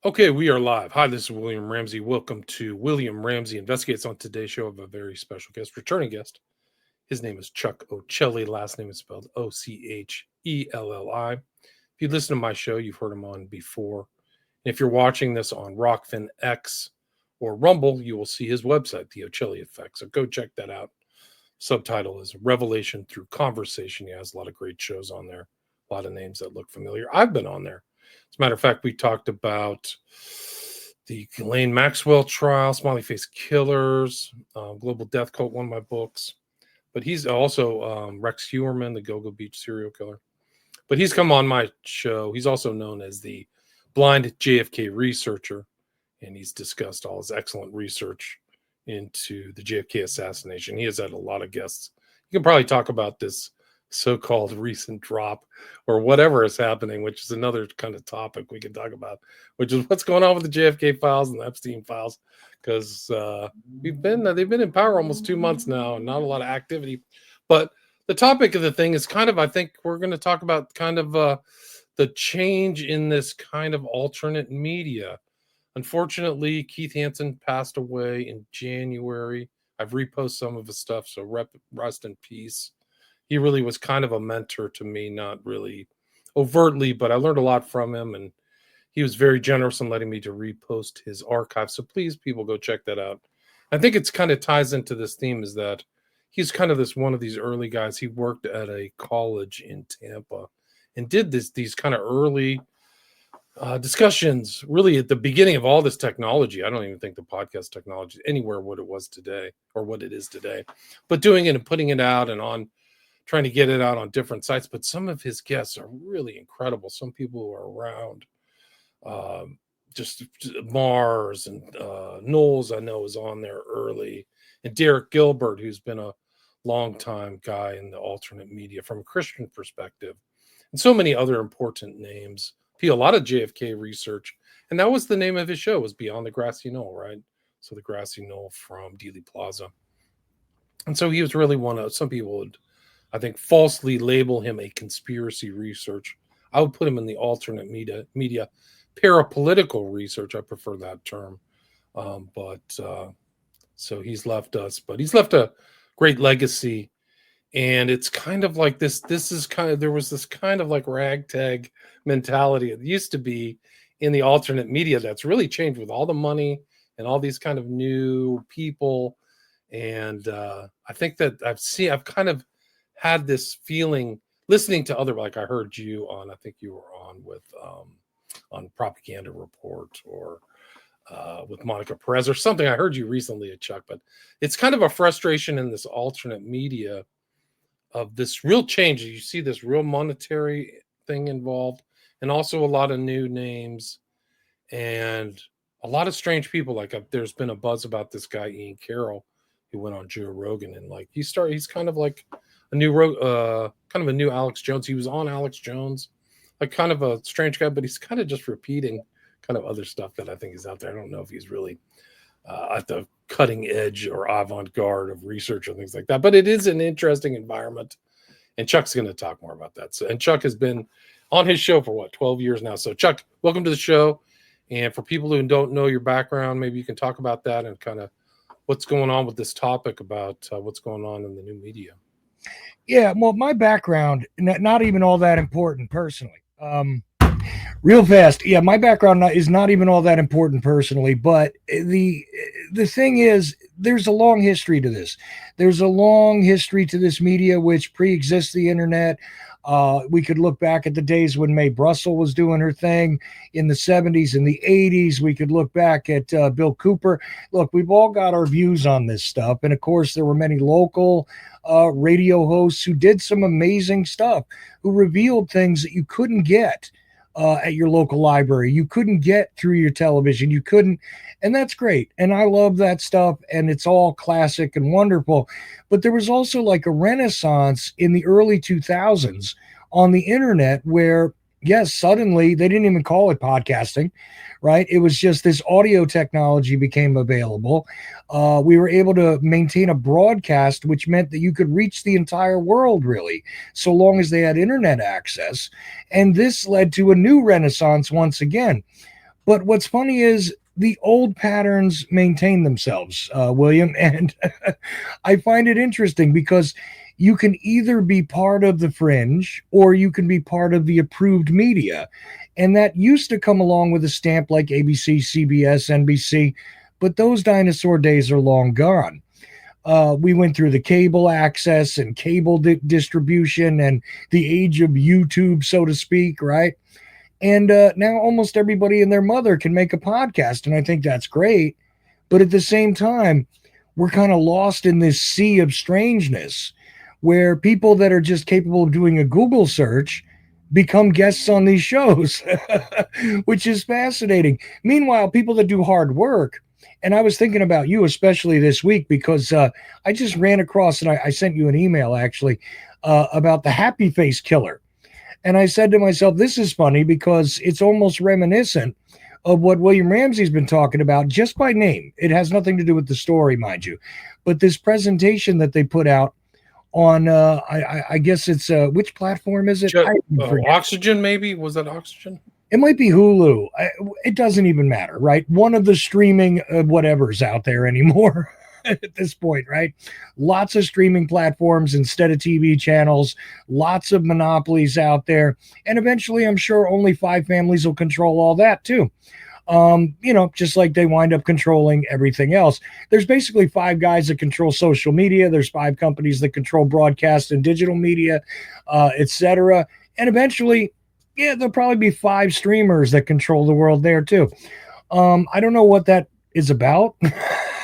Okay, we are live. Hi, this is William Ramsey. Welcome to William Ramsey Investigates. On today's show, of a very special guest, returning guest. His name is Chuck Ochelli. Last name is spelled Ochelli. If you listen to my show, you've heard him on before. And if you're watching this on Rockfin X or Rumble, you will see his website, The Ochelli Effect. So go check that out. Subtitle is Revelation Through Conversation. He has a lot of great shows on there, a lot of names that look familiar. I've been on there. As a matter of fact, we talked about the Ghislaine Maxwell trial, Smiley Face Killers, Global Death Cult, one of my books. But he's also Rex Heuermann, the Go-Go Beach serial killer. But he's come on my show. He's also known as the blind JFK researcher, and he's discussed all his excellent research into the JFK assassination. He has had a lot of guests. You can probably talk about this so-called recent drop or whatever is happening, which is another kind of topic we can talk about, which is what's going on with the JFK files and the Epstein files, because they've been in power almost 2 months now and not a lot of activity. But the topic of the thing is kind of, I think we're going to talk about kind of the change in this kind of alternate media. Unfortunately, Keith Hansen passed away in January. I've reposted some of his stuff, so rest in peace. He really was kind of a mentor to me, not really overtly, but I learned a lot from him, and he was very generous in letting me to repost his archive. So please, people, go check that out. I think it's kind of ties into this theme, is that he's kind of one of these early guys. He worked at a college in Tampa and did these kind of early discussions, really at the beginning of all this technology. I don't even think the podcast technology is anywhere what it was today or what it is today, but doing it and putting it out and on, trying to get it out on different sites. But some of his guests are really incredible. Some people who are around, just Mars and Knowles, I know, is on there early, and Derek Gilbert, who's been a longtime guy in the alternate media from a Christian perspective, and so many other important names. A lot of JFK research, and that was the name of his show, was Beyond the Grassy Knoll, right? So the Grassy Knoll from Dealey Plaza. And so he was really one of, some people would, I think, falsely label him a conspiracy research. I would put him in the alternate media parapolitical research. I prefer that term. So he's left us, but he's left a great legacy. And it's kind of like this is kind of, there was this kind of like ragtag mentality. It used to be in the alternate media that's really changed with all the money and all these kind of new people. And I think that I've kind of had this feeling listening to other, like I heard you on, I think you were on with on Propaganda Report or with Monica Perez or something. I heard you recently at Chuck, but it's kind of a frustration in this alternate media of this real change. You see this real monetary thing involved, and also a lot of new names and a lot of strange people. Like there's been a buzz about this guy Ian Carroll, who went on Joe Rogan, and like he's kind of like a new kind of a new Alex Jones. He was on Alex Jones, like kind of a strange guy, but he's kind of just repeating kind of other stuff that I think is out there. I don't know if he's really at the cutting edge or avant-garde of research and things like that, but it is an interesting environment, and Chuck's going to talk more about that. So, and Chuck has been on his show for 12 years now. So Chuck, welcome to the show. And for people who don't know your background, maybe you can talk about that and kind of what's going on with this topic about what's going on in the new media. Yeah, well, my background, not even all that important personally. Real fast, yeah, my background is not even all that important personally, but the thing is, there's a long history to this. There's a long history to this media which pre-exists the internet. We could look back at the days when Mae Brussell was doing her thing in the 70s and the 80s. We could look back at Bill Cooper. Look, we've all got our views on this stuff. And of course, there were many local radio hosts who did some amazing stuff, who revealed things that you couldn't get at your local library. You couldn't get through your television. You couldn't. And that's great. And I love that stuff. And it's all classic and wonderful. But there was also like a renaissance in the early 2000s on the internet where, yes, suddenly they didn't even call it podcasting, right? It was just this audio technology became available. We were able to maintain a broadcast, which meant that you could reach the entire world, really, so long as they had internet access. And this led to a new renaissance once again. But what's funny is the old patterns maintain themselves, William. And I find it interesting because you can either be part of the fringe or you can be part of the approved media. And that used to come along with a stamp like ABC, CBS, NBC, but those dinosaur days are long gone. We went through the cable access and cable distribution and the age of YouTube, so to speak, right? And now almost everybody and their mother can make a podcast. And I think that's great. But at the same time, we're kind of lost in this sea of strangeness where people that are just capable of doing a Google search become guests on these shows, which is fascinating. Meanwhile, people that do hard work, and I was thinking about you, especially this week, because I just ran across, and I sent you an email actually about the happy face killer. And I said to myself, this is funny because it's almost reminiscent of what William Ramsey's been talking about just by name. It has nothing to do with the story, mind you. But this presentation that they put out on, I guess it's, which platform is it? Oxygen, maybe? Was that Oxygen? It might be Hulu. It doesn't even matter, right? One of the streaming whatever's out there anymore. At this point, right? Lots of streaming platforms instead of TV channels, lots of monopolies out there. And eventually, I'm sure only 5 families will control all that too. Just like they wind up controlling everything else. There's basically 5 guys that control social media. There's 5 companies that control broadcast and digital media, etc. And eventually, there'll probably be 5 streamers that control the world there too. I don't know what that is about.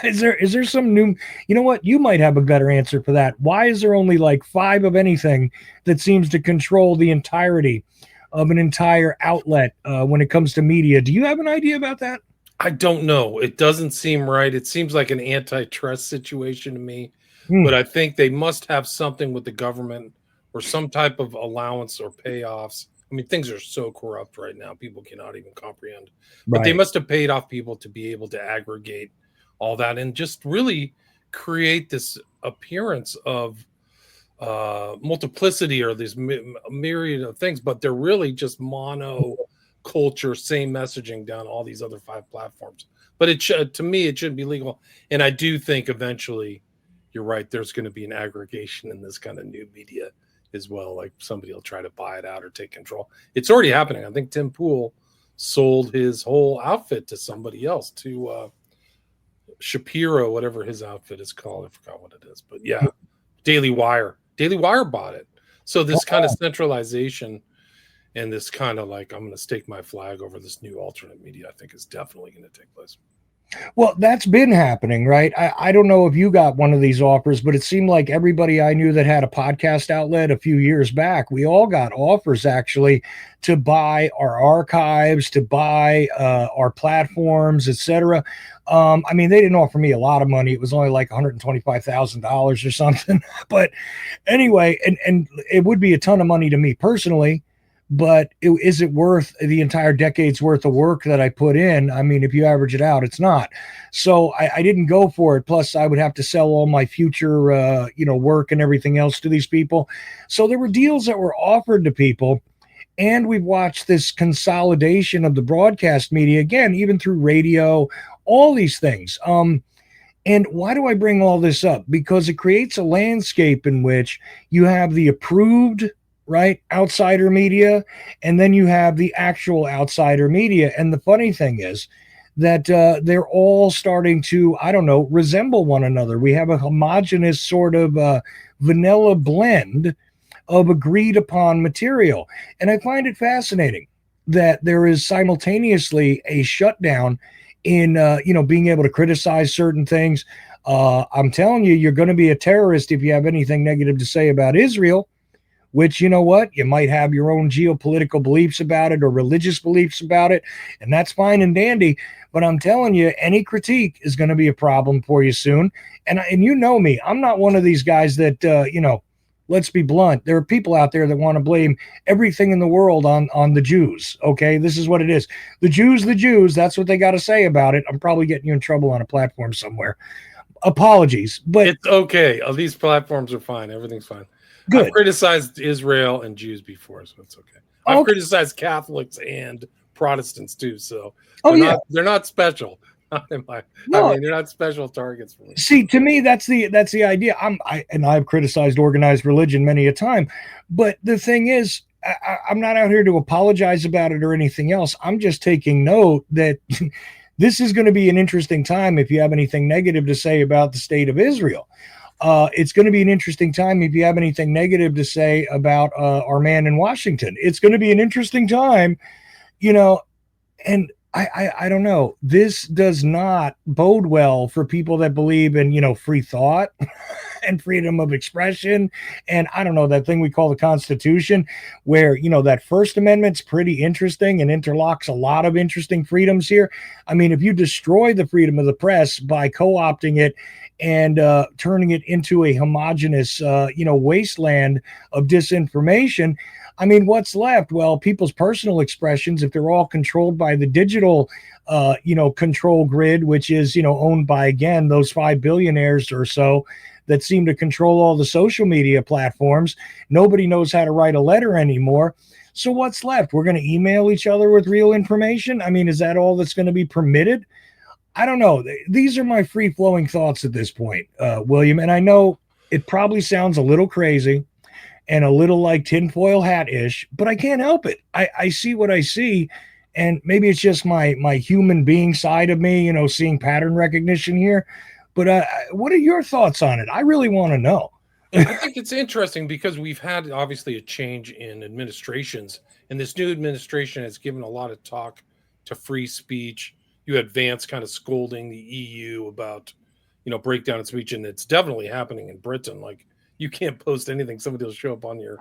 Is there some new, you know what? You might have a better answer for that. Why is there only like 5 of anything that seems to control the entirety of an entire outlet when it comes to media? Do you have an idea about that? I don't know. It doesn't seem right. It seems like an antitrust situation to me, but I think they must have something with the government or some type of allowance or payoffs. I mean, things are so corrupt right now. People cannot even comprehend, but they must have paid off people to be able to aggregate all that and just really create this appearance of multiplicity or this myriad of things, but they're really just mono culture, same messaging down all these other 5 platforms. But it should, to me, it shouldn't be legal. And I do think eventually, you're right, there's going to be an aggregation in this kind of new media as well. Like somebody will try to buy it out or take control. It's already happening. I think Tim Pool sold his whole outfit to somebody else, to Shapiro, whatever his outfit is called. I forgot what it is, but yeah, Daily Wire bought it. So this kind of centralization and this kind of like, I'm going to stake my flag over this new alternate media, I think is definitely going to take place. Well, that's been happening, right? I don't know if you got one of these offers, but it seemed like everybody I knew that had a podcast outlet a few years back, we all got offers actually to buy our archives, to buy our platforms, etc. I mean, they didn't offer me a lot of money. It was only like $125,000 or something. But anyway, and it would be a ton of money to me personally. But is it worth the entire decade's worth of work that I put in? I mean, if you average it out, it's not. So I didn't go for it. Plus, I would have to sell all my future, work and everything else to these people. So there were deals that were offered to people. And we've watched this consolidation of the broadcast media, again, even through radio, all these things. And why do I bring all this up? Because it creates a landscape in which you have the approved, right, outsider media, and then you have the actual outsider media. And the funny thing is that they're all starting to, I don't know, resemble one another. We have a homogenous sort of vanilla blend of agreed upon material. And I find it fascinating that there is simultaneously a shutdown in, being able to criticize certain things. I'm telling you, you're going to be a terrorist if you have anything negative to say about Israel. Which, you know what, you might have your own geopolitical beliefs about it or religious beliefs about it, and that's fine and dandy. But I'm telling you, any critique is going to be a problem for you soon. And you know me, I'm not one of these guys that, let's be blunt. There are people out there that want to blame everything in the world on the Jews. Okay, this is what it is. The Jews, that's what they got to say about it. I'm probably getting you in trouble on a platform somewhere. Apologies, but it's okay. These platforms are fine. Everything's fine. Good. I've criticized Israel and Jews before, so it's okay. I've criticized Catholics and Protestants too. So Oh yeah. they're not special. I No, mean, they're not special targets for me. see, to me, that's the idea. I've criticized organized religion many a time, but the thing is, I'm not out here to apologize about it or anything else. I'm just taking note that this is going to be an interesting time if you have anything negative to say about the state of Israel. It's going to be an interesting time if you have anything negative to say about our man in Washington. It's going to be an interesting time, you know, and I don't know. This does not bode well for people that believe in, free thought and freedom of expression. And I don't know, that thing we call the Constitution, where, that First Amendment's pretty interesting and interlocks a lot of interesting freedoms here. I mean, if you destroy the freedom of the press by co-opting it and turning it into a homogenous, wasteland of disinformation, I mean, what's left? Well, people's personal expressions, if they're all controlled by the digital, control grid, which is, owned by, again, those 5 billionaires or so that seem to control all the social media platforms. Nobody knows how to write a letter anymore. So what's left? We're going to email each other with real information? I mean, is that all that's going to be permitted? I don't know. These are my free-flowing thoughts at this point, William. And I know it probably sounds a little crazy and a little like tinfoil hat-ish, but I can't help it. I see what I see, and maybe it's just my human being side of me, seeing pattern recognition here. But what are your thoughts on it? I really want to know. I think it's interesting because we've had obviously a change in administrations, and this new administration has given a lot of talk to free speech. You had Vance kind of scolding the EU about, breakdown of speech, and it's definitely happening in Britain. Like, you can't post anything. Somebody will show up on your,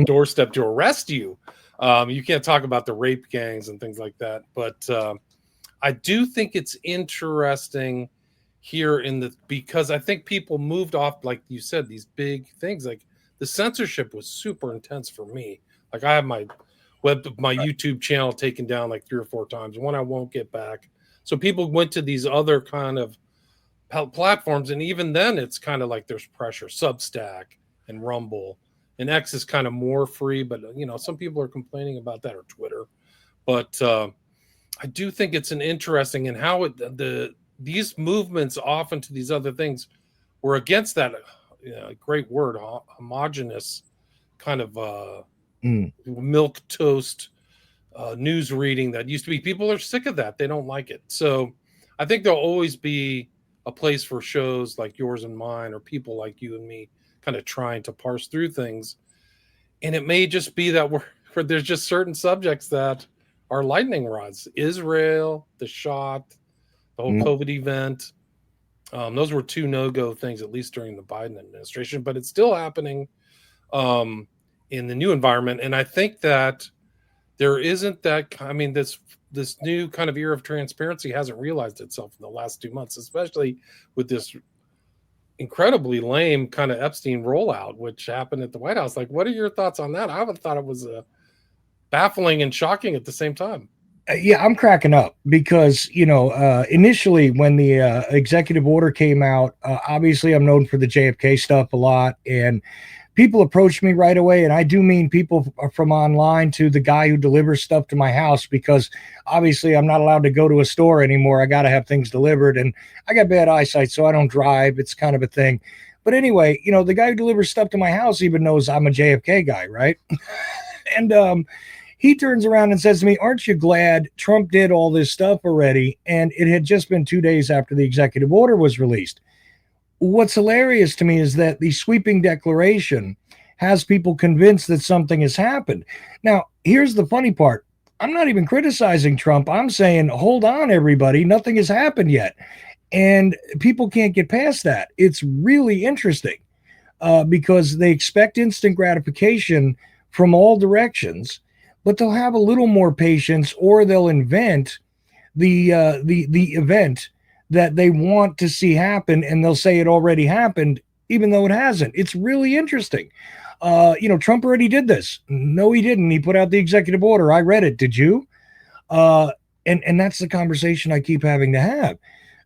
doorstep to arrest you. You can't talk about the rape gangs and things like that. But I do think it's interesting here because I think people moved off, like you said, these big things. Like the censorship was super intense for me. Like I have my YouTube channel taken down like 3 or 4 times, one I won't get back. So people went to these other kind of platforms, and even then it's kind of like there's pressure. Substack and Rumble, and X is kind of more free, but some people are complaining about that, or Twitter. But I do think it's an interesting in how these movements often to these other things were against that great word, homogenous kind of milk toast news reading that used to be. People are sick of that. They don't like it. So I think there'll always be a place for shows like yours and mine, or people like you and me kind of trying to parse through things. And it may just be that there's just certain subjects that are lightning rods. Israel, the shot, the whole COVID event. Those were 2 no-go things, at least during the Biden administration, but it's still happening in the new environment. And I think that there isn't that, I mean, this new kind of era of transparency hasn't realized itself in the last 2 months, especially with this incredibly lame kind of Epstein rollout, which happened at the White House. Like, what are your thoughts on that? I would have thought it was baffling and shocking at the same time. Yeah, I'm cracking up because, initially when the executive order came out, obviously I'm known for the JFK stuff a lot, and people approached me right away. And I do mean people from online to the guy who delivers stuff to my house, because obviously I'm not allowed to go to a store anymore. I got to have things delivered, and I got bad eyesight, so I don't drive. It's kind of a thing. But anyway, the guy who delivers stuff to my house even knows I'm a JFK guy, right? And he turns around and says to me, "Aren't you glad Trump did all this stuff already?" And it had just been 2 days after the executive order was released. What's hilarious to me is that the sweeping declaration has people convinced that something has happened. Now, here's the funny part. I'm not even criticizing Trump. I'm saying, hold on, everybody. Nothing has happened yet. And people can't get past that. It's really interesting because they expect instant gratification from all directions, but they'll have a little more patience, or they'll invent the event that they want to see happen, and they'll say it already happened, even though it hasn't. It's really interesting. Trump already did this. No, he didn't. He put out the executive order. I read it. Did you? And that's the conversation I keep having to have.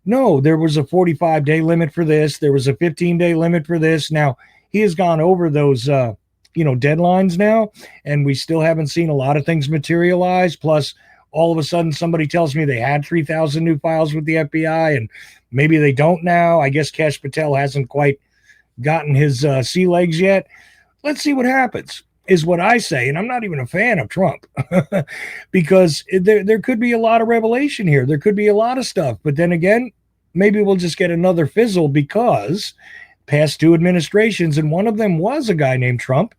No, there was a 45-day limit for this. There was a 15-day limit for this. Now, he has gone over those, deadlines now, and we still haven't seen a lot of things materialize. Plus, all of a sudden somebody tells me they had 3,000 new files with the FBI and maybe they don't now. I guess Kash Patel hasn't quite gotten his sea legs yet. Let's see what happens, is what I say. And I'm not even a fan of Trump because there could be a lot of revelation here. There could be a lot of stuff. But then again, maybe we'll just get another fizzle because past two administrations, and one of them was a guy named Trump.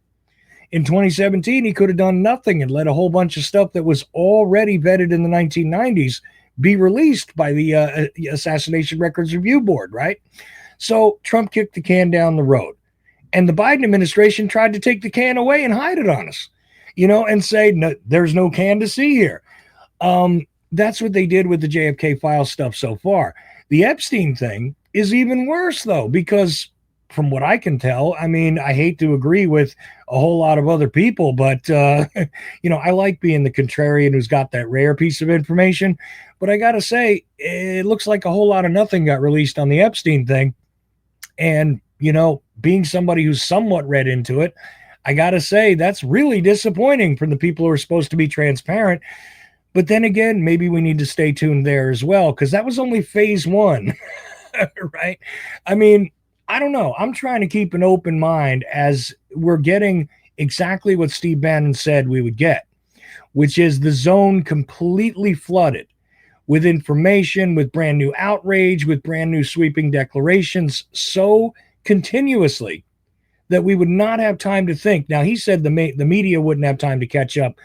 In 2017, he could have done nothing and let a whole bunch of stuff that was already vetted in the 1990s be released by the Assassination Records Review Board, right? So Trump kicked the can down the road. And the Biden administration tried to take the can away and hide it on us, and say, no, there's no can to see here. That's what they did with the JFK file stuff so far. The Epstein thing is even worse, though, because from what I can tell, I mean, I hate to agree with a whole lot of other people, but, I like being the contrarian who's got that rare piece of information. But I got to say, it looks like a whole lot of nothing got released on the Epstein thing. And, being somebody who's somewhat read into it, I got to say that's really disappointing from the people who are supposed to be transparent. But then again, maybe we need to stay tuned there as well, because that was only phase one, right? I mean, I don't know. I'm trying to keep an open mind as we're getting exactly what Steve Bannon said we would get, which is the zone completely flooded with information, with brand new outrage, with brand new sweeping declarations so continuously that we would not have time to think. Now, he said the media wouldn't have time to catch up.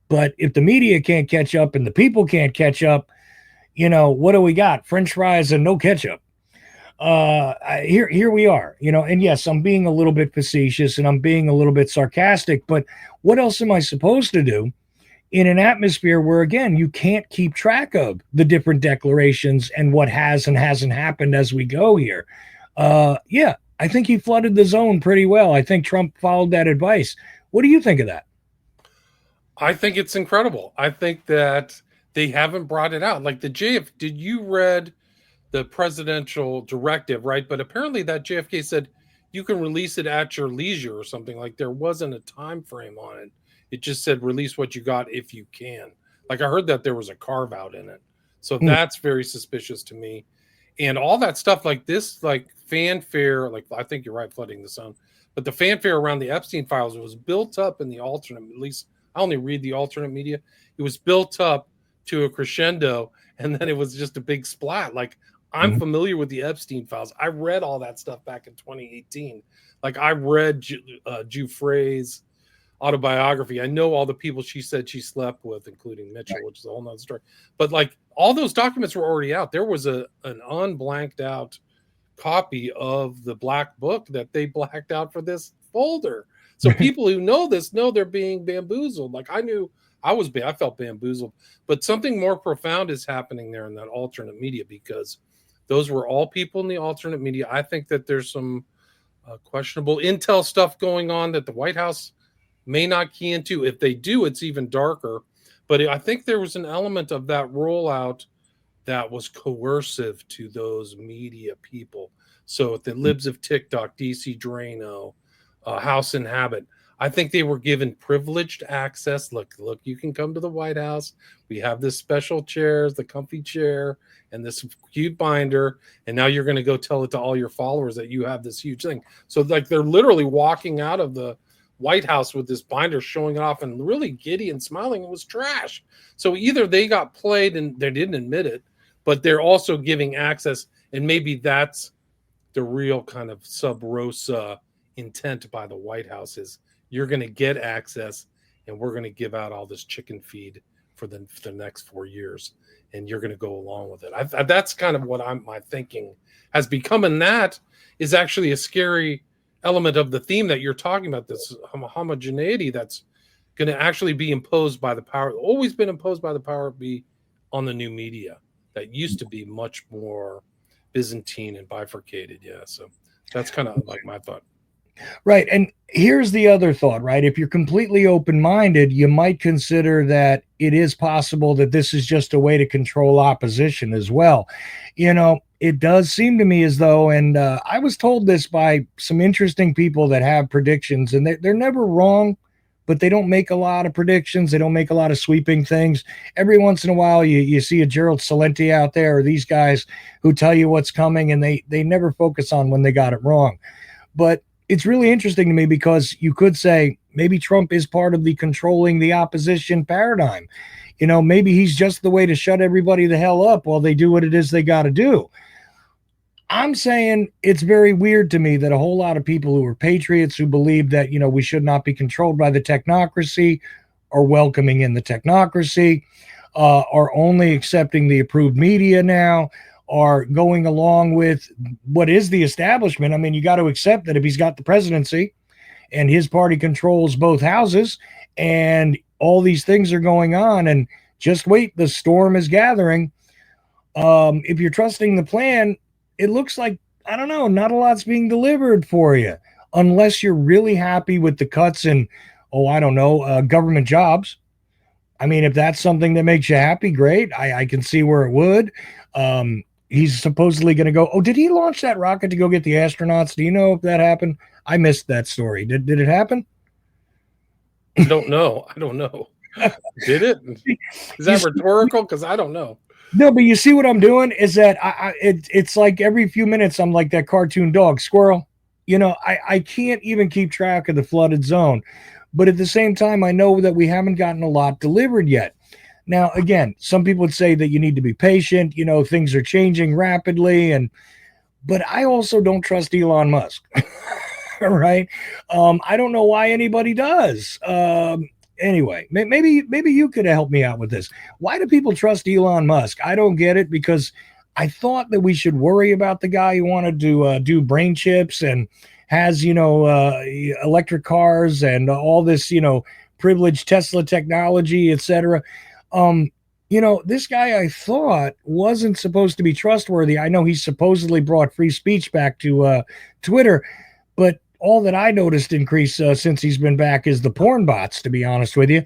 But if the media can't catch up and the people can't catch up, what do we got? French fries and no ketchup. Here we are, and yes, I'm being a little bit facetious and I'm being a little bit sarcastic, but what else am I supposed to do in an atmosphere where, again, you can't keep track of the different declarations and what has and hasn't happened as we go here? Yeah, I think he flooded the zone pretty well. I think Trump followed that advice. What do you think of that? I think it's incredible. I think that they haven't brought it out. Like did you read the presidential directive, right? But apparently that JFK said you can release it at your leisure or something. Like there wasn't a time frame on it. It just said release what you got if you can. Like I heard that there was a carve out in it. So that's very suspicious to me. And all that stuff like this, like fanfare, like I think you're right, flooding the zone. But the fanfare around the Epstein files was built up in the alternate, at least I only read the alternate media. It was built up to a crescendo and then it was just a big splat. Like I'm familiar with the Epstein files. I read all that stuff back in 2018. Like I read Giuffre's autobiography. I know all the people she said she slept with, including Mitchell, which is a whole nother story. But like all those documents were already out. There was an unblanked out copy of the black book that they blacked out for this folder. So people who know this know they're being bamboozled. Like I knew I felt bamboozled, but something more profound is happening there in that alternate media because those were all people in the alternate media. I think that there's some questionable intel stuff going on that the White House may not key into. If they do, it's even darker. But I think there was an element of that rollout that was coercive to those media people. So the libs of TikTok, DC Drano, House and Habit, I think they were given privileged access. Look, you can come to the White House. We have this special chairs, the comfy chair, and this cute binder. And now you're going to go tell it to all your followers that you have this huge thing. So like they're literally walking out of the White House with this binder showing it off and really giddy and smiling. It was trash. So either they got played and they didn't admit it, but they're also giving access. And maybe that's the real kind of sub rosa intent by the White House is you're going to get access and we're going to give out all this chicken feed for the next 4 years. And you're going to go along with it. That's kind of what my thinking has become. And that is actually a scary element of the theme that you're talking about, this homogeneity that's going to actually be imposed by the power, always been imposed by the power be on the new media that used to be much more Byzantine and bifurcated. Yeah. So that's kind of like my thought. Right. And here's the other thought, right? If you're completely open-minded, you might consider that it is possible that this is just a way to control opposition as well. It does seem to me as though, and I was told this by some interesting people that have predictions, and they're never wrong, but they don't make a lot of predictions. They don't make a lot of sweeping things. Every once in a while, you see a Gerald Celente out there, or these guys who tell you what's coming, and they never focus on when they got it wrong. But it's really interesting to me because you could say maybe Trump is part of the controlling the opposition paradigm. Maybe he's just the way to shut everybody the hell up while they do what it is they got to do. I'm saying it's very weird to me that a whole lot of people who are patriots, who believe that, we should not be controlled by the technocracy, are welcoming in the technocracy, are only accepting the approved media now, are going along with what is the establishment. I mean, you got to accept that if he's got the presidency and his party controls both houses and all these things are going on, and just wait, the storm is gathering. If you're trusting the plan, it looks like, I don't know, not a lot's being delivered for you, unless you're really happy with the cuts in, government jobs. I mean, if that's something that makes you happy, great. I can see where it would. He's supposedly going to go. Oh, did he launch that rocket to go get the astronauts? Do you know if that happened? I missed that story. Did it happen? I don't know. Did it? Is that rhetorical? Because I don't know. No, but you see what I'm doing is that it's like every few minutes I'm like that cartoon dog, Squirrel. I can't even keep track of the flooded zone. But at the same time, I know that we haven't gotten a lot delivered yet. Now, again, some people would say that you need to be patient. Things are changing rapidly. But I also don't trust Elon Musk. Right? I don't know why anybody does. Anyway, maybe you could help me out with this. Why do people trust Elon Musk? I don't get it, because I thought that we should worry about the guy who wanted to do brain chips and has, electric cars and all this, privileged Tesla technology, etc. This guy, I thought, wasn't supposed to be trustworthy. I know he supposedly brought free speech back to Twitter, but all that I noticed increase since he's been back is the porn bots, to be honest with you.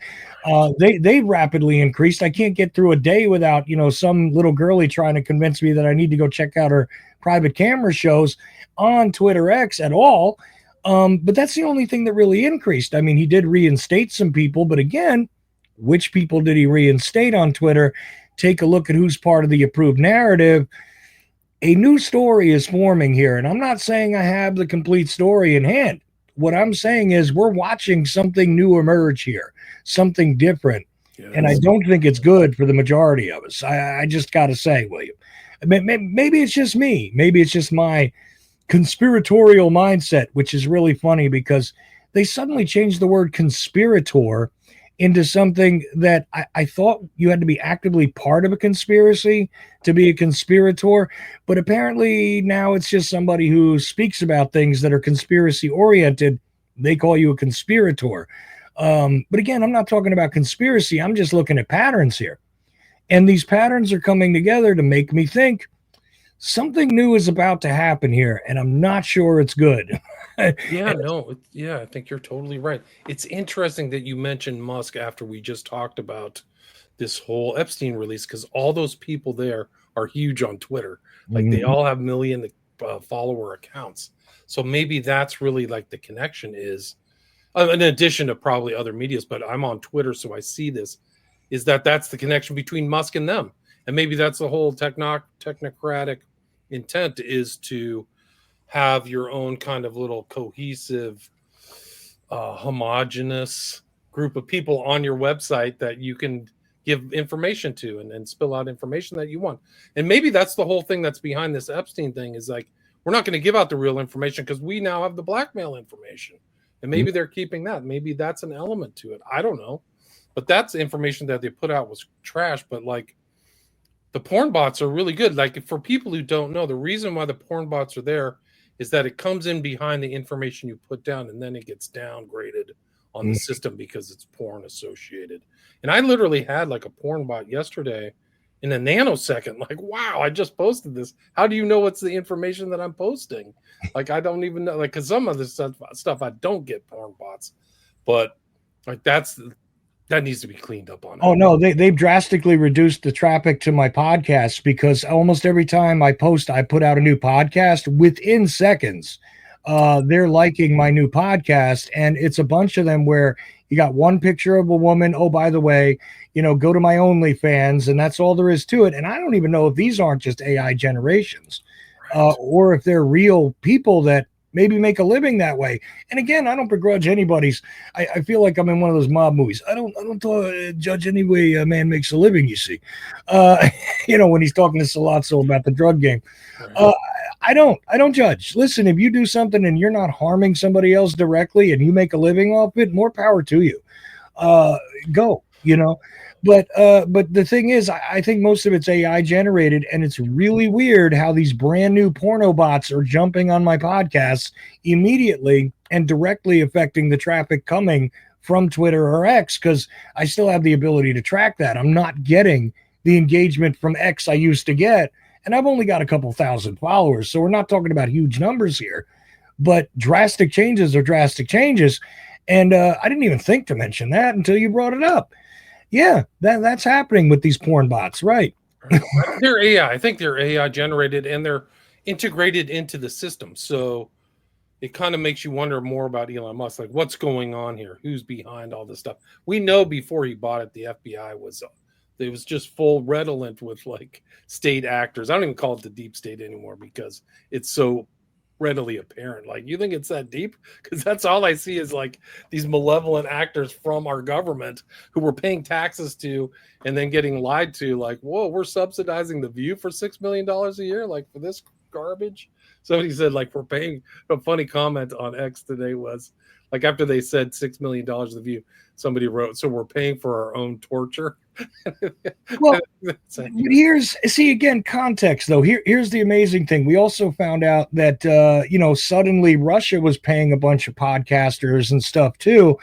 They rapidly increased. I can't get through a day without, some little girlie trying to convince me that I need to go check out her private camera shows on Twitter X at all. But that's the only thing that really increased. I mean, he did reinstate some people, but again, which people did he reinstate on Twitter? Take a look at who's part of the approved narrative. A new story is forming here, and I'm not saying I have the complete story in hand. What I'm saying is we're watching something new emerge here, something different, and I don't think it's good for the majority of us. I just got to say, William, maybe it's just me. Maybe it's just my conspiratorial mindset, which is really funny because they suddenly changed the word conspirator into something that I thought you had to be actively part of a conspiracy to be a conspirator. But apparently now it's just somebody who speaks about things that are conspiracy oriented. They call you a conspirator. But again, I'm not talking about conspiracy. I'm just looking at patterns here. And these patterns are coming together to make me think something new is about to happen here. And I'm not sure it's good. I think you're totally right. It's interesting that you mentioned Musk after we just talked about this whole Epstein release, because all those people there are huge on Twitter. Like they all have million follower accounts. So maybe that's really like the connection is, in addition to probably other medias, but I'm on Twitter, so I see this, is that's the connection between Musk and them. And maybe that's the whole technocratic intent, is to have your own kind of little cohesive, homogenous group of people on your website that you can give information to and spill out information that you want. And maybe that's the whole thing that's behind this Epstein thing, is like, we're not going to give out the real information because we now have the blackmail information. And maybe they're keeping that. Maybe that's an element to it. I don't know. But that's information that they put out was trash. But like, the porn bots are really good. Like, for people who don't know, the reason why the porn bots are there is that it comes in behind the information you put down, and then it gets downgraded on the system because it's porn associated. And I literally had like a porn bot yesterday in a nanosecond. Like, wow, I just posted this. How do you know what's the information that I'm posting? Like, I don't even know. Like, because some of the stuff I don't get porn bots, but like that needs to be cleaned up on. Oh, no, they've drastically reduced the traffic to my podcast, because almost every time I post, I put out a new podcast within seconds. They're liking my new podcast, and it's a bunch of them where You got one picture of a woman. Oh, by the way, go to my OnlyFans, and that's all there is to it. And I don't even know if these aren't just AI generations, or if they're real people that maybe make a living that way. And again, I don't begrudge anybody's. I feel like I'm in one of those mob movies. I don't judge any way a man makes a living. You see, when he's talking to Salazzo about the drug game. Right. I don't judge. Listen, if you do something and you're not harming somebody else directly and you make a living off it, more power to you. Go. But the thing is, I think most of it's AI generated, and it's really weird how these brand new porno bots are jumping on my podcasts immediately and directly affecting the traffic coming from Twitter or X, because I still have the ability to track that. I'm not getting the engagement from X I used to get, and I've only got a couple thousand followers, so we're not talking about huge numbers here, but drastic changes are drastic changes. And I didn't even think to mention that until you brought it up. Yeah, that's happening with these porn bots, right? They're AI. I think they're AI generated, and they're integrated into the system. So it kind of makes you wonder more about Elon Musk. Like, what's going on here? Who's behind all this stuff? We know before he bought it, the FBI was just full redolent with like state actors. I don't even call it the deep state anymore because it's so readily apparent. Like, you think it's that deep? Because that's all I see is like these malevolent actors from our government who we're paying taxes to and then getting lied to. Like, whoa, we're subsidizing The View for $6 million a year, like for this garbage. Somebody said, like, we're paying. A funny comment on X today was like, after they said $6 million The View, somebody wrote, so we're paying for our own torture. Well, again, context though. Here's the amazing thing. We also found out that suddenly Russia was paying a bunch of podcasters and stuff too.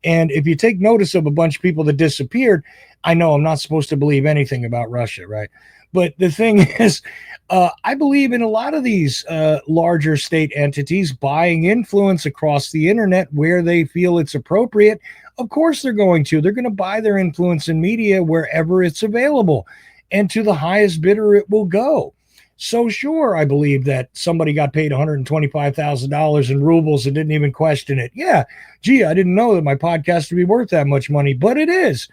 And if you take notice of a bunch of people that disappeared, I know I'm not supposed to believe anything about Russia, right? But the thing is, I believe in a lot of these larger state entities buying influence across the internet where they feel it's appropriate. Of course they're going to. They're going to buy their influence in media wherever it's available, and to the highest bidder it will go. So sure, I believe that somebody got paid $125,000 in rubles and didn't even question it. Yeah, gee, I didn't know that my podcast would be worth that much money, but it is.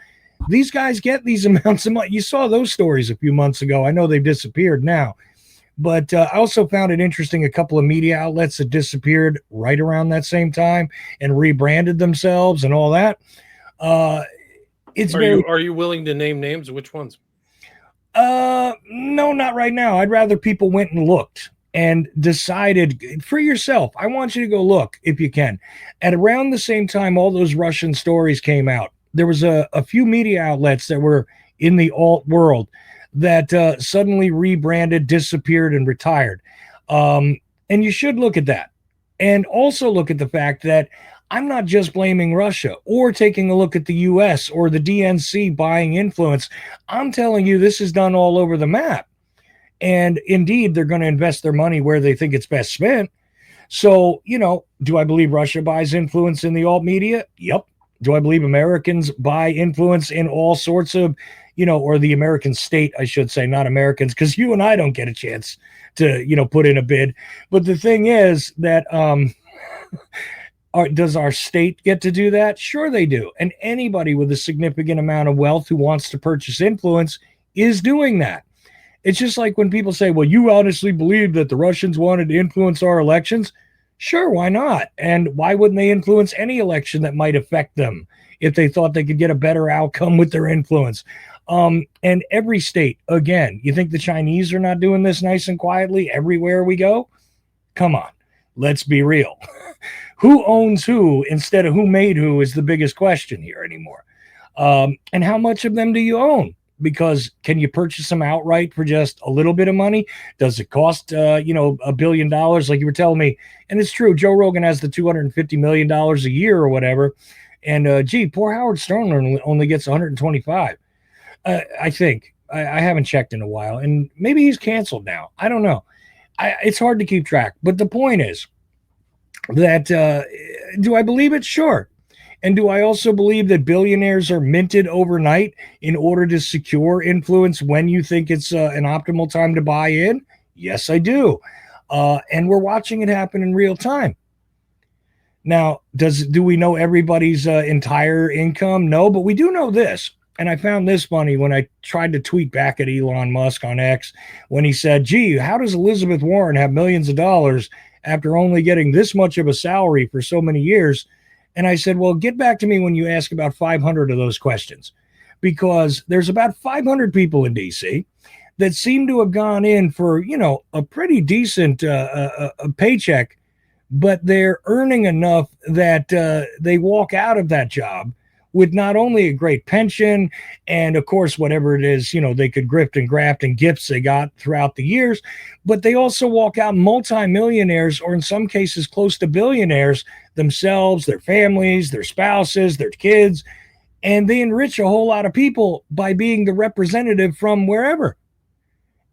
These guys get these amounts of money. You saw those stories a few months ago. I know they've disappeared now. But I also found it interesting, a couple of media outlets that disappeared right around that same time and rebranded themselves and all that. Are you willing to name names? Which ones? No, not right now. I'd rather people went and looked and decided for yourself. I want you to go look if you can. At around the same time all those Russian stories came out, there was a few media outlets that were in the alt world that suddenly rebranded, disappeared, and retired. And you should look at that. And also look at the fact that I'm not just blaming Russia or taking a look at the US or the DNC buying influence. I'm telling you, this is done all over the map. And indeed, they're going to invest their money where they think it's best spent. So, do I believe Russia buys influence in the alt media? Yep. Do I believe Americans buy influence in all sorts of, or the American state, I should say, not Americans, because you and I don't get a chance to, put in a bid. But the thing is that does our state get to do that? Sure they do. And anybody with a significant amount of wealth who wants to purchase influence is doing that. It's just like when people say, well, you honestly believe that the Russians wanted to influence our elections? Sure, why not? And why wouldn't they influence any election that might affect them if they thought they could get a better outcome with their influence? And every state, again, you think the Chinese are not doing this nice and quietly everywhere we go? Come on, let's be real. Who owns who instead of who made who is the biggest question here anymore. And how much of them do you own? Because can you purchase them outright for just a little bit of money? Does it cost, $1 billion like you were telling me? And it's true. Joe Rogan has the $250 million a year or whatever. And poor Howard Stern only gets 125. I think. I haven't checked in a while. And maybe he's canceled now. I don't know. It's hard to keep track. But the point is that do I believe it? Sure. And do I also believe that billionaires are minted overnight in order to secure influence when you think it's an optimal time to buy in? Yes, I do. And we're watching it happen in real time. Now, do we know everybody's entire income? No, but we do know this. And I found this funny when I tried to tweet back at Elon Musk on X when he said, "Gee, how does Elizabeth Warren have millions of dollars after only getting this much of a salary for so many years?" And I said, "Well, get back to me when you ask about 500 of those questions, because there's about 500 people in DC that seem to have gone in for, a pretty decent paycheck, but they're earning enough that they walk out of that job with not only a great pension and, of course, whatever it is, they could grift and graft and gifts they got throughout the years, but they also walk out multimillionaires, or in some cases close to billionaires themselves, their families, their spouses, their kids, and they enrich a whole lot of people by being the representative from wherever.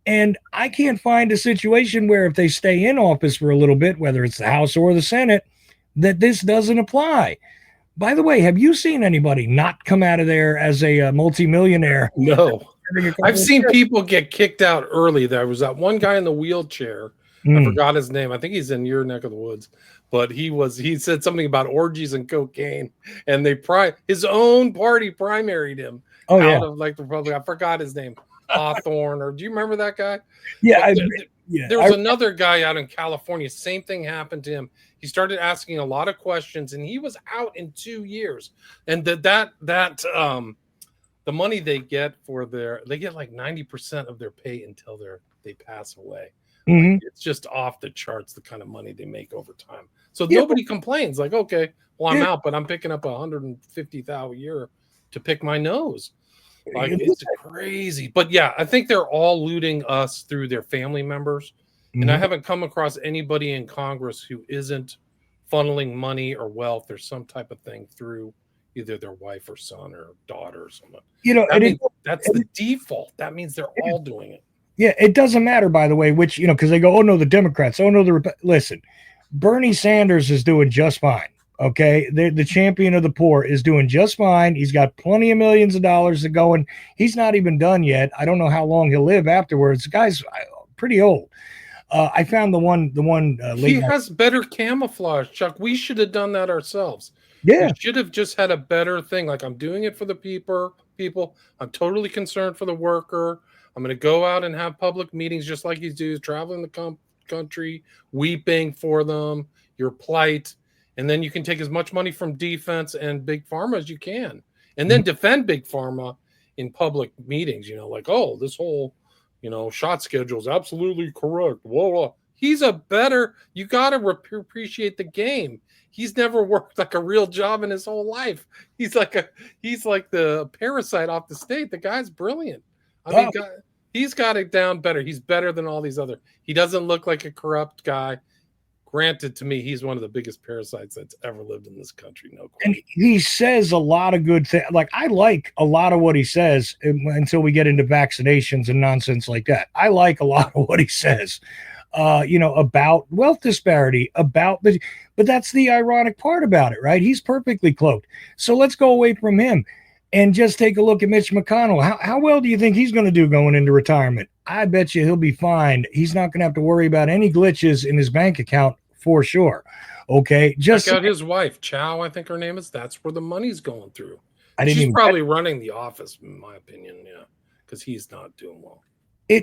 And I can't find a situation where if they stay in office for a little bit, whether it's the House or the Senate, that this doesn't apply. By the way, have you seen anybody not come out of there as a multimillionaire? No. I've seen people get kicked out early. There was that one guy in the wheelchair. I forgot his name. I think he's in your neck of the woods. But he said something about orgies and cocaine, and his own party primaried him out of like the Republic. I forgot his name. Hawthorne, or do you remember that guy? Yeah, there was another guy out in California. Same thing happened to him. He started asking a lot of questions, and he was out in 2 years. And the money they get they get like 90% of their pay until they pass away. Mm-hmm. Like, it's just off the charts the kind of money they make over time. So nobody complains. Like, okay, well, I'm out, but I'm picking up $150,000 a year to pick my nose. Like, it's crazy. But yeah, I think they're all looting us through their family members. Mm-hmm. And I haven't come across anybody in Congress who isn't funneling money or wealth or some type of thing through either their wife or son or daughter or something. That's the default. That means they're all doing it. Yeah, it doesn't matter, by the way, which, because they go, oh, no, the Democrats. Oh, no, listen, Bernie Sanders is doing just fine. Okay, the champion of the poor is doing just fine. He's got plenty of millions of dollars to go, and he's not even done yet. I don't know how long he'll live afterwards. The guy's pretty old. I found the one. He has better camouflage, Chuck. We should have done that ourselves. Yeah, we should have just had a better thing. Like, I'm doing it for the people. I'm totally concerned for the worker. I'm going to go out and have public meetings just like he does, traveling the country, weeping for them, your plight. And then you can take as much money from defense and big pharma as you can, and then defend big pharma in public meetings. Like, oh, this whole, shot schedule is absolutely correct. Whoa. He's you got to appreciate the game. He's never worked like a real job in his whole life. He's like the parasite off the state. The guy's brilliant. He's got it down better. He's better than all these other. He doesn't look like a corrupt guy. Granted, to me, he's one of the biggest parasites that's ever lived in this country. No question. And he says a lot of good things. Like, I like a lot of what he says until we get into vaccinations and nonsense like that. I like a lot of what he says, about wealth disparity, but that's the ironic part about it, right? He's perfectly cloaked. So let's go away from him and just take a look at Mitch McConnell. How well do you think he's going to do going into retirement? I bet you he'll be fine. He's not going to have to worry about any glitches in his bank account for sure. Okay. Just check out his wife, Chow, I think her name is. That's where the money's going through. She's probably running the office, in my opinion. Yeah. Because he's not doing well.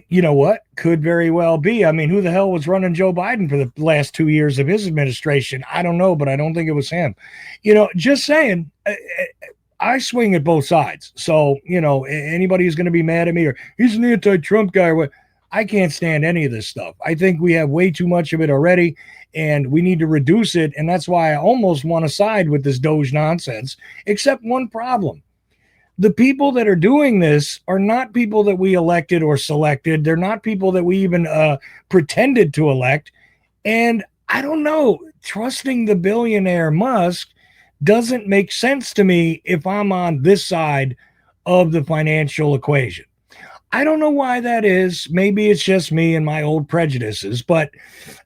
You know what? Could very well be. I mean, who the hell was running Joe Biden for the last 2 years of his administration? I don't know, but I don't think it was him. Just saying, I swing at both sides. So, anybody who's going to be mad at me or he's an anti-Trump guy or what, I can't stand any of this stuff. I think we have way too much of it already, and we need to reduce it. And that's why I almost want to side with this Doge nonsense, except one problem. The people that are doing this are not people that we elected or selected. They're not people that we even pretended to elect. And I don't know, trusting the billionaire Musk doesn't make sense to me if I'm on this side of the financial equation. I don't know why that is. Maybe it's just me and my old prejudices, but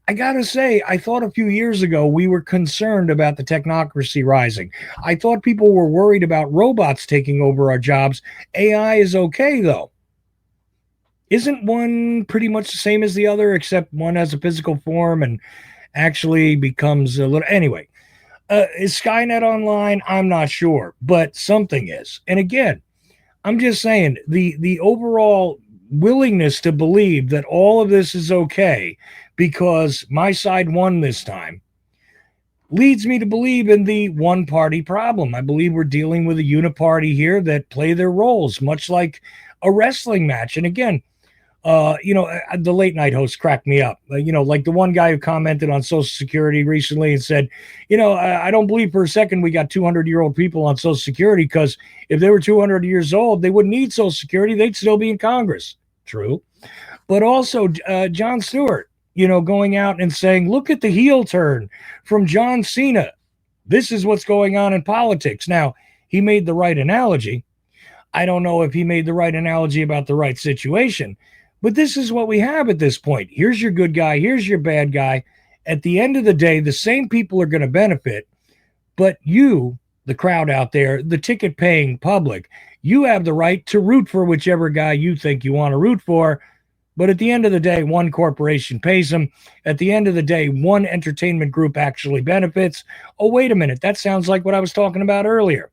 I got to say, I thought a few years ago we were concerned about the technocracy rising. I thought people were worried about robots taking over our jobs. AI is okay, though. Isn't one pretty much the same as the other, except one has a physical form and actually becomes a little... Anyway, Is Skynet online? I'm not sure, but something is. And again, I'm just saying the overall willingness to believe that all of this is okay because my side won this time leads me to believe in the one party problem. I believe we're dealing with a uniparty here that play their roles, much like a wrestling match. And again, the late night host cracked me up. Like the one guy who commented on Social Security recently and said, I don't believe for a second we got 200-year-old people on Social Security because if they were 200 years old, they wouldn't need Social Security. They'd still be in Congress. True. But also Jon Stewart, going out and saying, look at the heel turn from John Cena. This is what's going on in politics. Now, he made the right analogy. I don't know if he made the right analogy about the right situation. But this is what we have at this point. Here's your good guy. Here's your bad guy. At the end of the day, the same people are going to benefit. But you, the crowd out there, the ticket paying public, you have the right to root for whichever guy you think you want to root for. But at the end of the day, one corporation pays them. At the end of the day, one entertainment group actually benefits. Oh, wait a minute. That sounds like what I was talking about earlier.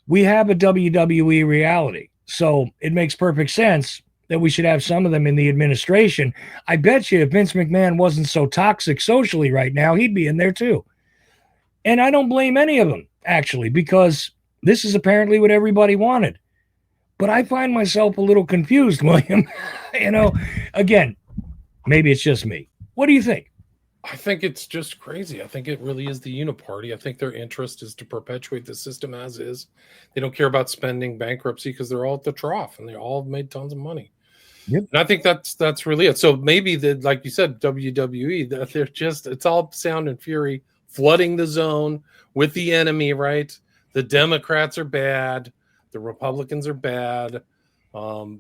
We have a WWE reality. So it makes perfect sense that we should have some of them in the administration. I bet you if Vince McMahon wasn't so toxic socially right now, he'd be in there too. And I don't blame any of them, actually, because this is apparently what everybody wanted. But I find myself a little confused, William. Again, maybe it's just me. What do you think? I think it's just crazy. I think it really is the uniparty. I think their interest is to perpetuate the system as is. They don't care about spending bankruptcy because they're all at the trough and they all made tons of money. Yep. And I think that's really it. So maybe like you said, WWE, they're just, it's all sound and fury, flooding the zone with the enemy, right? The Democrats are bad. The Republicans are bad.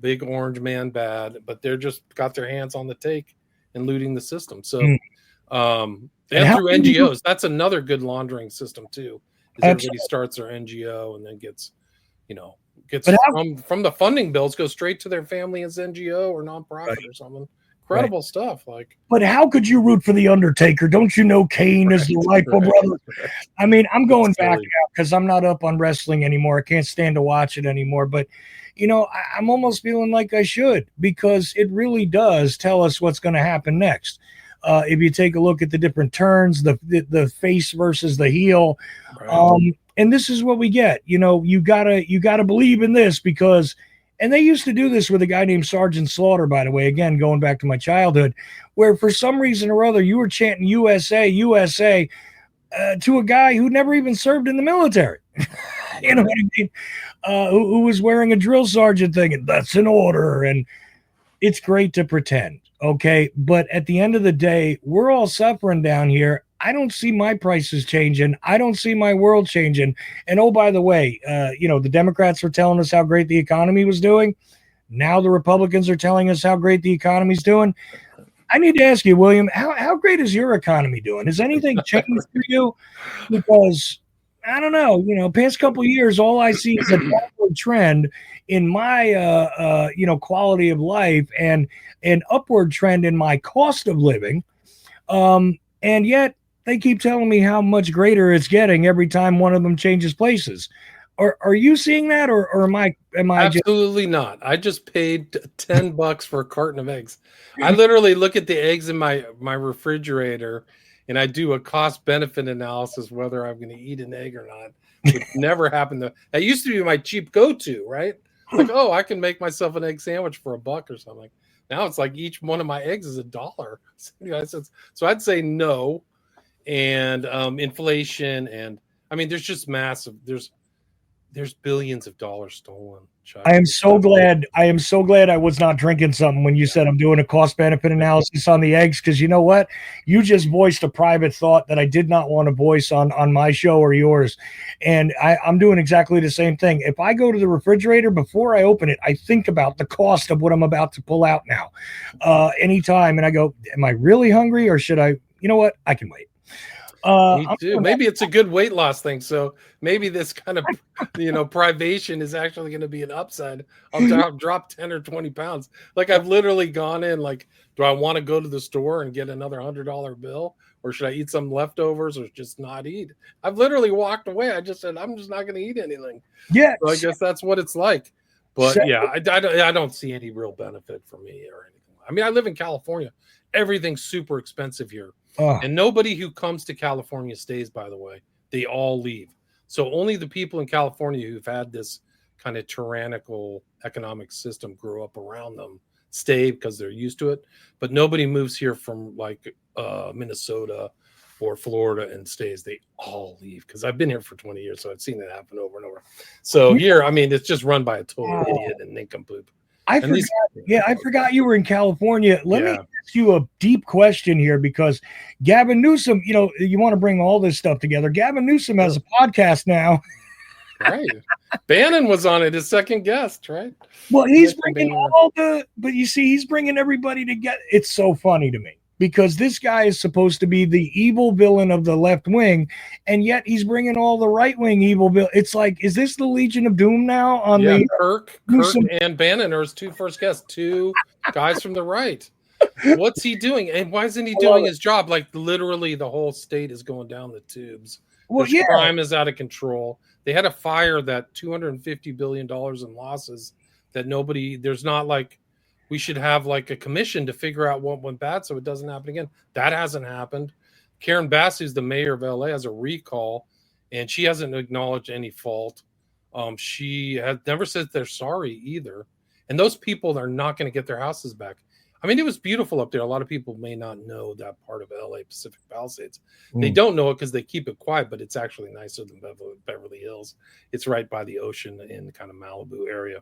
Big orange man bad, but they're just got their hands on the take and looting the system. So, and through NGOs, that's another good laundering system too. Is everybody starts their NGO and then gets from the funding bills go straight to their family as NGO or nonprofit or something. Incredible stuff. But how could you root for the Undertaker? Don't you know Kane is the rightful brother? I mean, I'm going back out because I'm not up on wrestling anymore. I can't stand to watch it anymore. But I'm almost feeling like I should because it really does tell us what's going to happen next. If you take a look at the different turns, the face versus the heel, and this is what we get. You gotta believe in this because, and they used to do this with a guy named Sergeant Slaughter, by the way. Again, going back to my childhood, where for some reason or other you were chanting USA, USA to a guy who never even served in the military. You know what I mean? Who was wearing a drill sergeant thing, and that's an order, and it's great to pretend. Okay, but at the end of the day, we're all suffering down here. I don't see my prices changing. I don't see my world changing. And oh, by the way, the Democrats were telling us how great the economy was doing. Now the Republicans are telling us how great the economy's doing. I need to ask you, William, how great is your economy doing? Has anything changed for you? Because I don't know, past couple of years, all I see is a downward trend in my, quality of life and an upward trend in my cost of living. And yet they keep telling me how much greater it's getting every time one of them changes places. Are you seeing that or am I absolutely not? I just paid $10 for a carton of eggs. I literally look at the eggs in my refrigerator and I do a cost benefit analysis whether I'm going to eat an egg or not. Which never happened. That used to be my cheap go-to, right? Like, oh, I can make myself an egg sandwich for $1 or something. Now it's like each one of my eggs is $1. So I'd say no. And inflation, and I mean, there's just massive. There's billions of dollars stolen. I am so glad I was not drinking something when you said I'm doing a cost benefit analysis on the eggs, because you know what? You just voiced a private thought that I did not want to voice on my show or yours. And I'm doing exactly the same thing. If I go to the refrigerator before I open it, I think about the cost of what I'm about to pull out now. Anytime. And I go, am I really hungry or should I, you know what? I can wait. Me too. Maybe it's a good weight loss thing. So maybe this kind of, privation is actually going to be an upside. I'll drop 10 or 20 pounds. Like I've literally gone in like, do I want to go to the store and get another $100 bill, or should I eat some leftovers or just not eat? I've literally walked away. I just said, I'm just not going to eat anything. Yeah. So I guess that's what it's like. But yeah, I don't see any real benefit for me or anything. I mean, I live in California. Everything's super expensive here. And nobody who comes to California stays, by the way. They all leave. So only the people in California who've had this kind of tyrannical economic system grow up around them stay because they're used to it. But nobody moves here from like Minnesota or Florida and stays. They all leave because I've been here for 20 years. So I've seen it happen over and over. So here, I mean, it's just run by a total idiot and nincompoop. I forgot you were in California. Let me ask you a deep question here, because Gavin Newsom, you want to bring all this stuff together. Gavin Newsom has a podcast now. Right. Bannon was on it, his second guest, right? Well, he's bringing but you see, he's bringing everybody together. It's so funny to me, because this guy is supposed to be the evil villain of the left wing, and yet he's bringing all the right wing evil villain. It's like, is this the Legion of Doom now? Kirk and Bannon are his two first guests, two guys from the right. What's he doing? And why isn't he doing his job? Like literally the whole state is going down the tubes. Crime is out of control. They had a fire that $250 billion in losses that there's not like, we should have like a commission to figure out what went bad so it doesn't happen again. That hasn't happened. Karen Bass, who's the mayor of LA, has a recall, and she hasn't acknowledged any fault. She has never said they're sorry either. And those people are not going to get their houses back. I mean, it was beautiful up there. A lot of people may not know that part of LA, Pacific Palisades. They don't know it because they keep it quiet, but it's actually nicer than Beverly Hills. It's right by the ocean in the kind of Malibu area.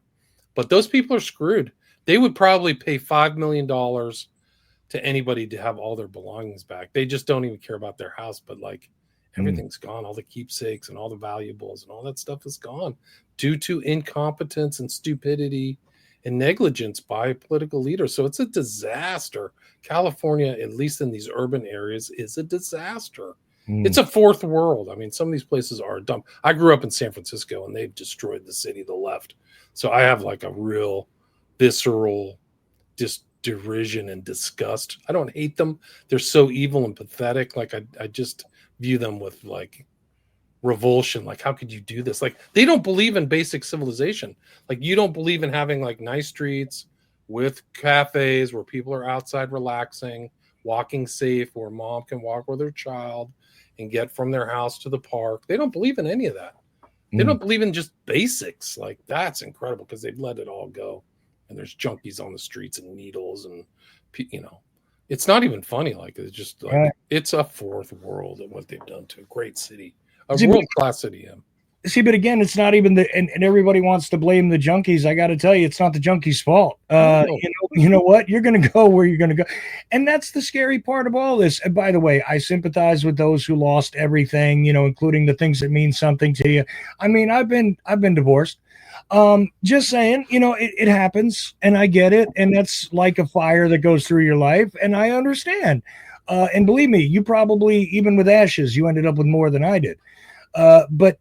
But those people are screwed. They would probably pay $5 million to anybody to have all their belongings back. They just don't even care about their house, but like everything's gone. All the keepsakes and all the valuables and all that stuff is gone due to incompetence and stupidity and negligence by political leaders. So it's a disaster. California, at least in these urban areas, is a disaster. It's a fourth world. I mean, some of these places are dumb. I grew up in San Francisco and they've destroyed the city, the left. So I have like a real visceral derision and disgust. I don't hate them. They're so evil and pathetic. Like I just view them with like revulsion. Like, how could you do this? Like, they don't believe in basic civilization. Like, you don't believe in having like nice streets with cafes where people are outside relaxing, walking safe, where mom can walk with her child and get from their house to the park. They don't believe in any of that. They don't believe in just basics. Like, that's incredible because they've let it all go. And there's junkies on the streets and needles and, it's not even funny. Like, it's just like, it's a fourth world and what they've done to a great city, a world-class city. See, but again, it's not even and everybody wants to blame the junkies. I got to tell you, it's not the junkies' fault. You know what? You're going to go where you're going to go. And that's the scary part of all this. And by the way, I sympathize with those who lost everything, including the things that mean something to you. I mean, I've been divorced. Just saying, it happens and I get it. And that's like a fire that goes through your life. And I understand. And believe me, you probably, even with ashes, you ended up with more than I did. But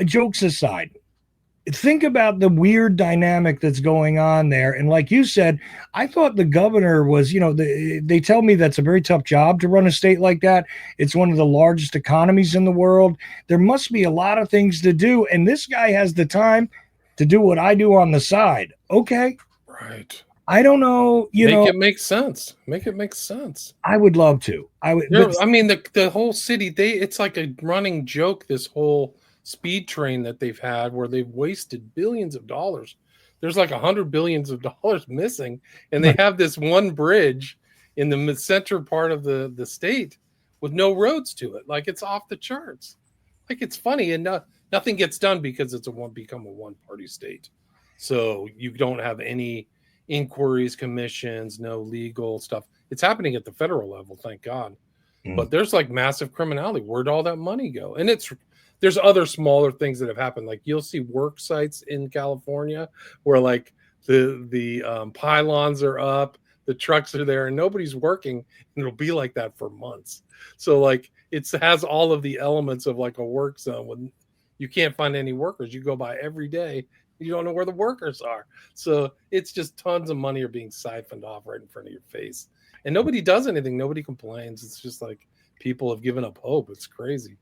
jokes aside, think about the weird dynamic that's going on there. And like you said, I thought the governor was, they tell me that's a very tough job to run a state like that. It's one of the largest economies in the world. There must be a lot of things to do. And this guy has the time to do what I do on the side. Okay. Right. I don't know. Make it make sense. Make it make sense. I would love to. I mean, the whole city, it's like a running joke, this whole speed train that they've had where they've wasted billions of dollars. There's like $100 billion missing. And they have this one bridge in the center part of the state with no roads to it. Like, it's off the charts. Like, it's funny. And nothing gets done because it's become a one-party state. So you don't have any inquiries, commissions, no legal stuff. It's happening at the federal level, thank God. But there's like massive criminality. Where'd all that money go? And there's other smaller things that have happened. Like, you'll see work sites in California where like the pylons are up, the trucks are there and nobody's working, and it'll be like that for months. So like it has all of the elements of like a work zone when you can't find any workers. You go by every day, you don't know where the workers are. So it's just tons of money are being siphoned off right in front of your face. And nobody does anything. Nobody complains. It's just like people have given up hope. It's crazy.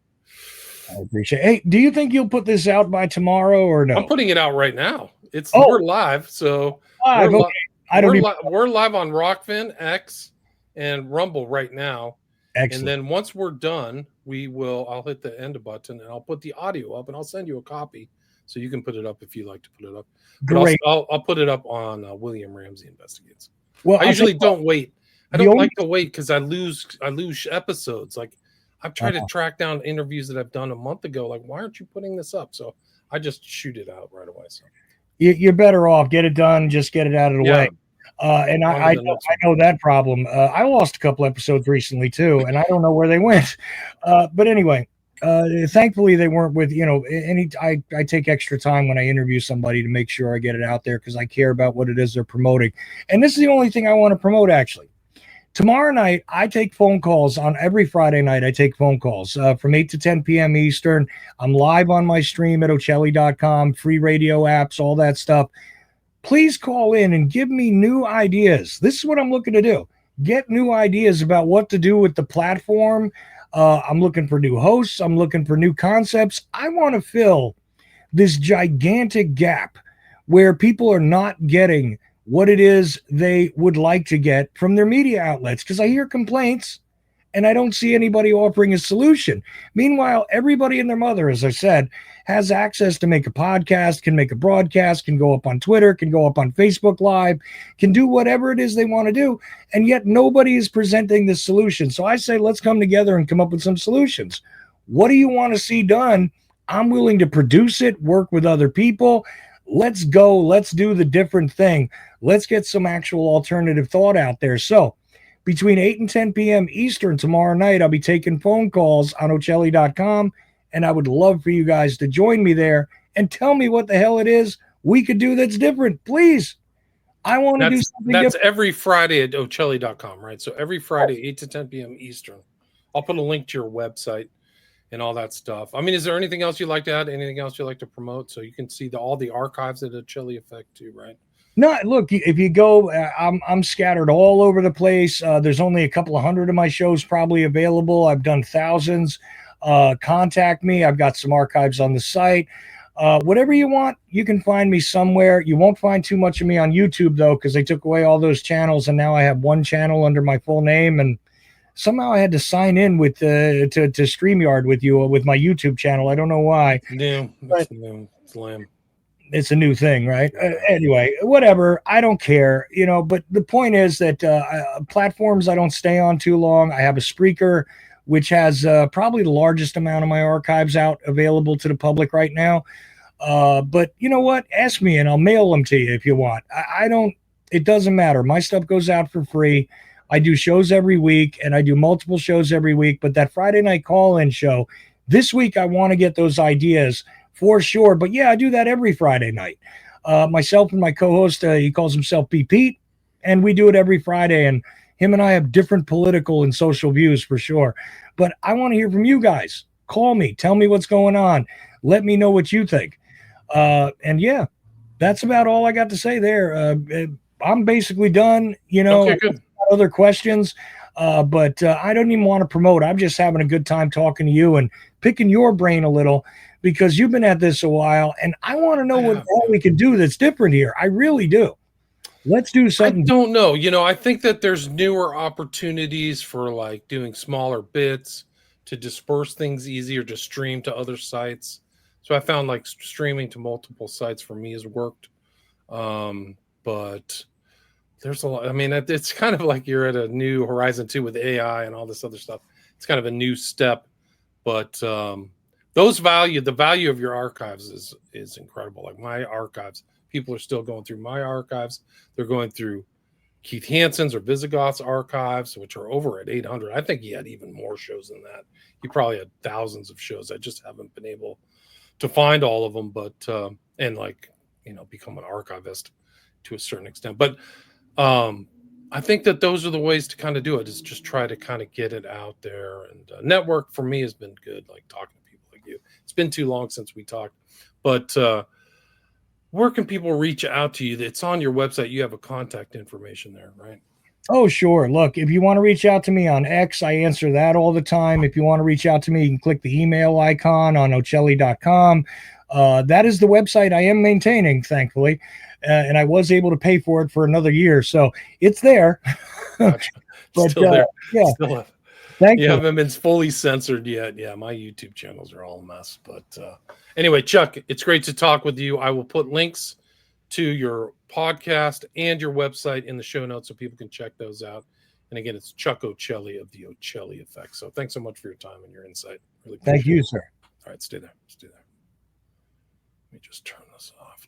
I appreciate it. Hey, do you think you'll put this out by tomorrow or no? I'm putting it out right now. We're live. So live. Okay. we're live on Rockfin, X, and Rumble right now. Excellent. And then once we're done, I'll hit the end button and I'll put the audio up and I'll send you a copy so you can put it up if you like to put it up. Great. I'll put it up on William Ramsey Investigates. Well, I usually don't wait. I don't like to wait because I lose episodes. Like I've tried to track down interviews that I've done a month ago. Like, why aren't you putting this up? So I just shoot it out right away. So you're better off. Get it done. Just get it out of the way. And I know that problem. I lost a couple episodes recently too, and I don't know where they went. But anyway, thankfully they weren't with, I take extra time when I interview somebody to make sure I get it out there because I care about what it is they're promoting. And this is the only thing I want to promote, actually. Tomorrow night, I take phone calls on every Friday night. I take phone calls from 8 to 10 p.m. Eastern. I'm live on my stream at Ochelli.com, free radio apps, all that stuff. Please call in and give me new ideas. This is what I'm looking to do. Get new ideas about what to do with the platform. I'm looking for new hosts. I'm looking for new concepts. I want to fill this gigantic gap where people are not getting what it is they would like to get from their media outlets, because I hear complaints and I don't see anybody offering a solution. Meanwhile, everybody and their mother, as I said, has access to make a podcast, can make a broadcast, can go up on Twitter, can go up on Facebook Live, can do whatever it is they want to do, and yet nobody is presenting the solution. So I say, let's come together and come up with some solutions. What do you want to see done? I'm willing to produce it, work with other people. Let's go. Let's do the different thing. Let's get some actual alternative thought out there. So between 8 and 10 p.m. Eastern tomorrow night, I'll be taking phone calls on Ochelli.com, and I would love for you guys to join me there and tell me what the hell it is we could do that's different. Please. I want to do something That's different. Every Friday at Ochelli.com, right? So every Friday, 8 to 10 p.m. Eastern. I'll put a link to your website and all that stuff. I mean, is there anything else you'd like to add? Anything else you'd like to promote? So you can see all the archives at Ochelli Effect too, right? No, look, if you go, I'm scattered all over the place. There's only a couple of hundred of my shows probably available. I've done thousands. Contact me. I've got some archives on the site. Whatever you want, you can find me somewhere. You won't find too much of me on YouTube, though, because they took away all those channels, and now I have one channel under my full name, and somehow I had to sign in with to StreamYard with you with my YouTube channel. I don't know why. No, it's new. It's lame. It's a new thing, right? Anyway, whatever. I don't care, but the point is that platforms I don't stay on too long. I have a Spreaker, which has probably the largest amount of my archives out available to the public right now. But you know what? Ask me and I'll mail them to you if you want. It doesn't matter. My stuff goes out for free. I do shows every week and I do multiple shows every week. But that Friday night call-in show, this week I want to get those ideas for sure. But yeah, I do that every Friday night. Myself and my co-host, he calls himself B. Pete, and we do it every Friday. And him and I have different political and social views for sure. But I want to hear from you guys. Call me. Tell me what's going on. Let me know what you think. And yeah, that's about all I got to say there. I'm basically done. Okay, good. Other questions, but I don't even want to promote. I'm just having a good time talking to you and picking your brain a little because you've been at this a while, and I want to know what all we can do that's different here. I really do. Let's do something. I don't know. I think that there's newer opportunities for like doing smaller bits to disperse things easier to stream to other sites. So I found like streaming to multiple sites for me has worked. But there's a lot. I mean, it's kind of like you're at a new horizon too with AI and all this other stuff. It's kind of a new step, but the value of your archives is incredible. Like my archives, people are still going through my archives. They're going through Keith Hansen's or Visigoth's archives, which are over at 800. I think he had even more shows than that. He probably had thousands of shows. I just haven't been able to find all of them, but and become an archivist to a certain extent. But I think that those are the ways to kind of do it, is just try to kind of get it out there. And network for me has been good, like talking to people like you. It's been too long since we talked, but where can people reach out to you? It's on your website. You have a contact information there, right? Oh, sure. Look, if you want to reach out to me on X, I answer that all the time. If you want to reach out to me, you can click the email icon on Ochelli.com. That is the website I am maintaining, thankfully. And I was able to pay for it for another year. So it's there. Gotcha. But Still there. yeah, Still have. thank You you. haven't been fully censored yet. Yeah, my YouTube channels are all a mess. But anyway, Chuck, it's great to talk with you. I will put links to your podcast and your website in the show notes so people can check those out. And again, it's Chuck Ochelli of the Ochelli Effect. So thanks so much for your time and your insight. Really Thank you, sir. All right, stay there. Stay there. Let me just turn this off.